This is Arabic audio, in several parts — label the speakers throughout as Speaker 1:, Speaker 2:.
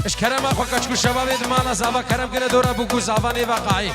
Speaker 1: اشكرم اخو كشكو شباب مالا زابا كرم كنا دورا بوكو زاباني واقعي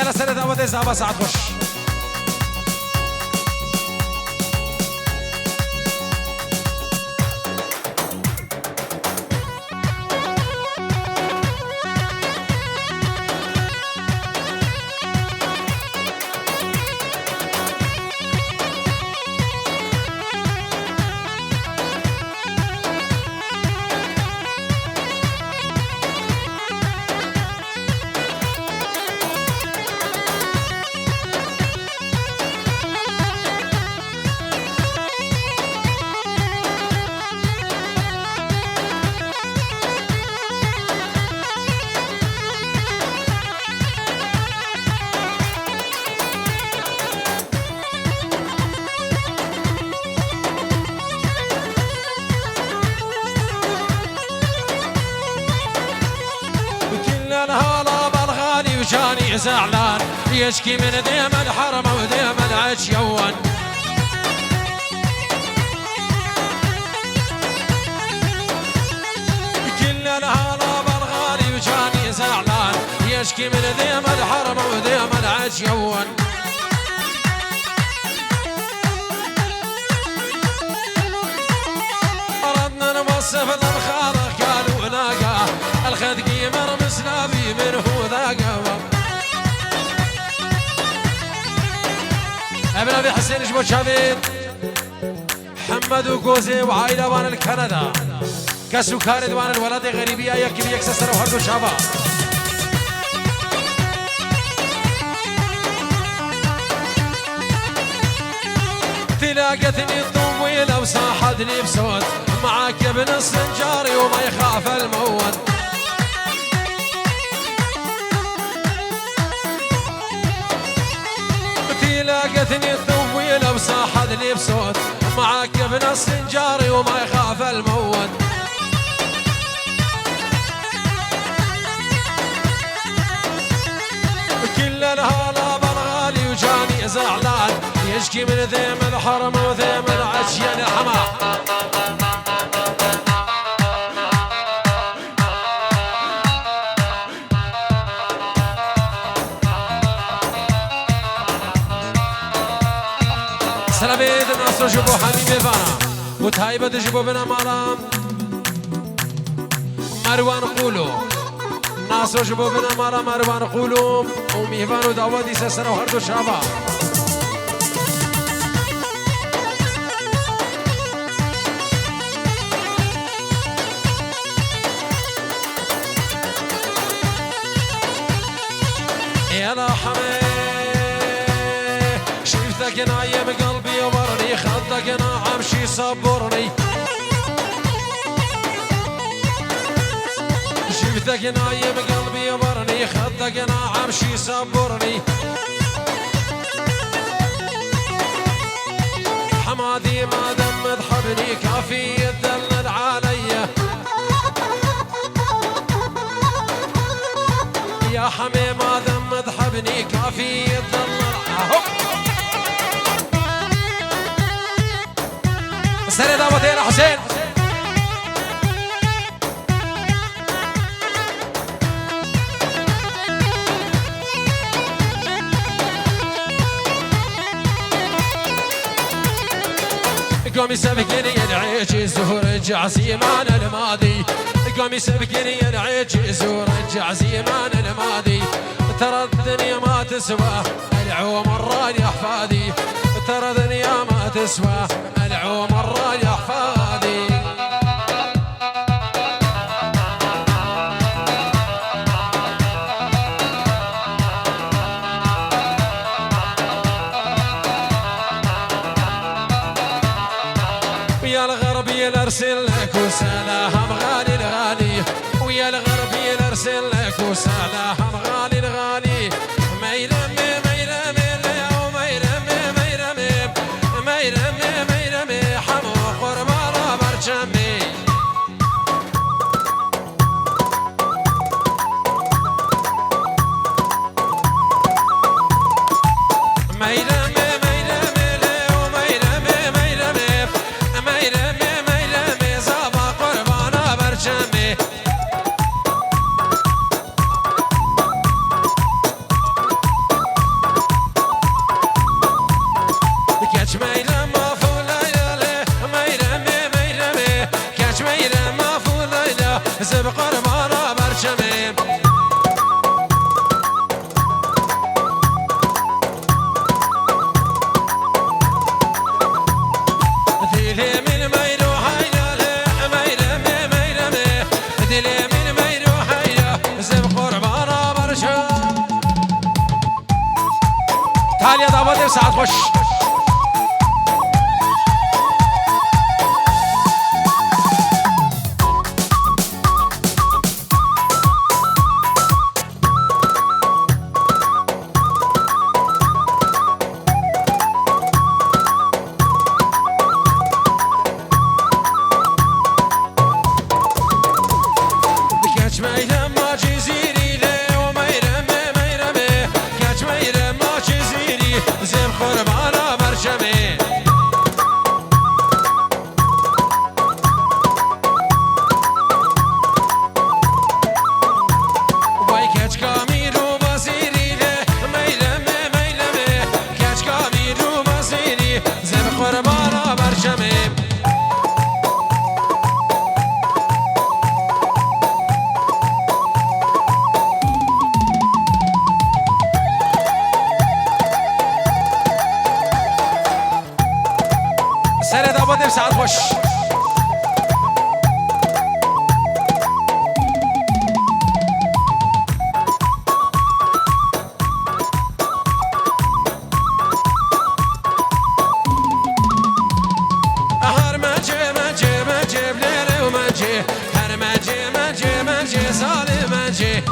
Speaker 1: يلا سنة دعوة زابا ساعة خوش وجاني زعلان يشكي من ديم الحرم وديم العشيوان كل الهلا بالغالي وجاني زعلان يشكي من ديم الحرم وديم العشيوان أردنا نوصف للخالق قالوا لاقاه الخد قيمر مسلابي منه ذاقه ابن ابي حسين جبو شابين محمد وقوزي وعائله وان الكندا كسو كارد وان الولد غريبيه يكفي يكسر وهردو شابا تلاقتني الطويله وصاحتني بصوت معاك ابن السنجاري وما يخاف الموت تلاقتني الطويله وصاحتني بصوت معاك ابن السنجاري وما يخاف الموت كل الهلا بالغالي وجاني زعلان يشكي من ذيم الحرم وذيم العشيان الحما سلامید ناصر جبو حمیم وانا وتهيبة جبو بنا مالام مروان قولو ناصر جبو بنا مالا مروان قولو وميهوان ودعوادي سسر وهردو شابا يلا حمي شفتك نايم قلبي وبرني خدك ناعم شي صبرني شفتك نايم قلبي وبرني خدك ناعم شي صبرني حمادي ما دم ذحبني كافي يدلل عليا يا حمي ما دم ذحبني كافي يدلل سنة دعوتين حسين قومي سبقني العيش زهور الجعزيمان الماضي قومي سبقني العيش زهور الجعزيمان الماضي ترى الدنيا ما تسوى العمر يا احفادي ترى الدنيا ما تسوى العمر يا احفادي ويا الغربي ارسل لك وسلام غالي الغالي ويا الغربي ارسل لك وسلام غالي الغالي ما يرمي ما يرمي ما يرمي ما يرمي ما يرمي ما يرمي حمو قربان برجمي ما يرمي زب قربانا برشمي ديلي من ميرو هيا ميرمي ميرمي ديلي من ميرو هيا زب قربانا برشمي تعال يا ضابط ساعة خش سنة ضابط ساعات خش هر مجي مجي مجي بليلي ومجي هر مجي مجي مجي صالي مجي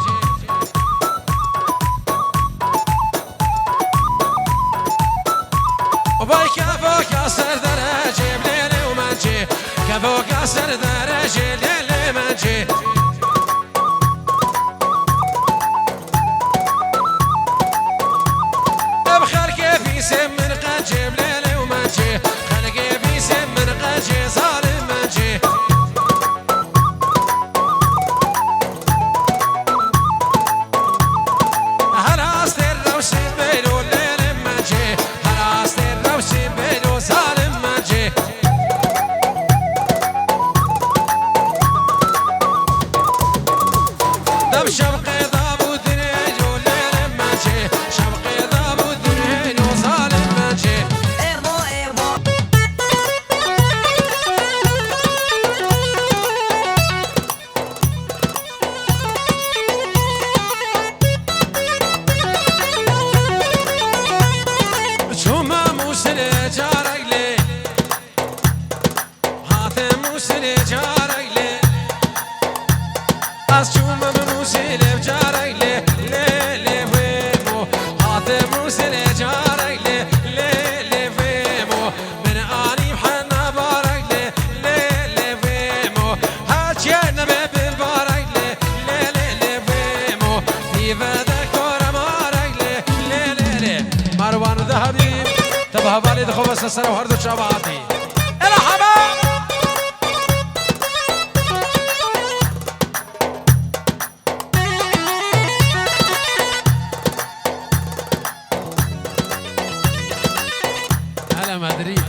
Speaker 1: وباي كفوك أسر درجي بليلي ومجي كفوك أسر درجي ليلي مجي بخل كيفي سم من قجي بليلي ومجي خل كيفي سم من قجي ظالم مجي هراس الروس بيلو الليل مجي هراس الروس بيلو ظالم مجي دم شبقي ضابو دريج والليل مجي شبقي ضابو دريج وظالم مجي شوما موسل جارك لي هات موسل جارك لي از شوما موسل جارك لي لي لي ويمو هات موسل جارك لي لي لي ويمو من اني بحنا بارك لي لي لي ويمو هات يانا بالبارك لي لي لي لي ويمو في بدك ورا مارك لي لي لي لي مروان ذهبي تبها بالي دخو بس السنة وهردو شبعتي الحبا هلا مدريد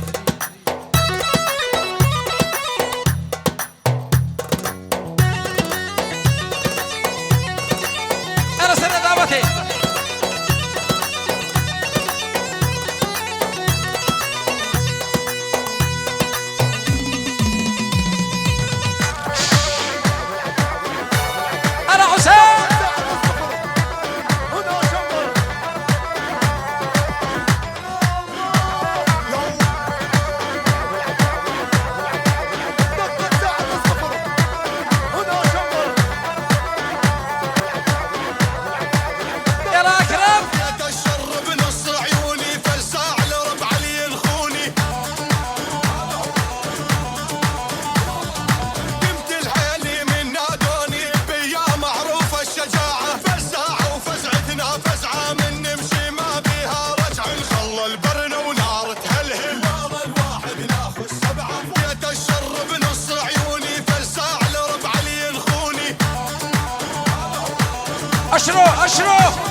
Speaker 1: اشرو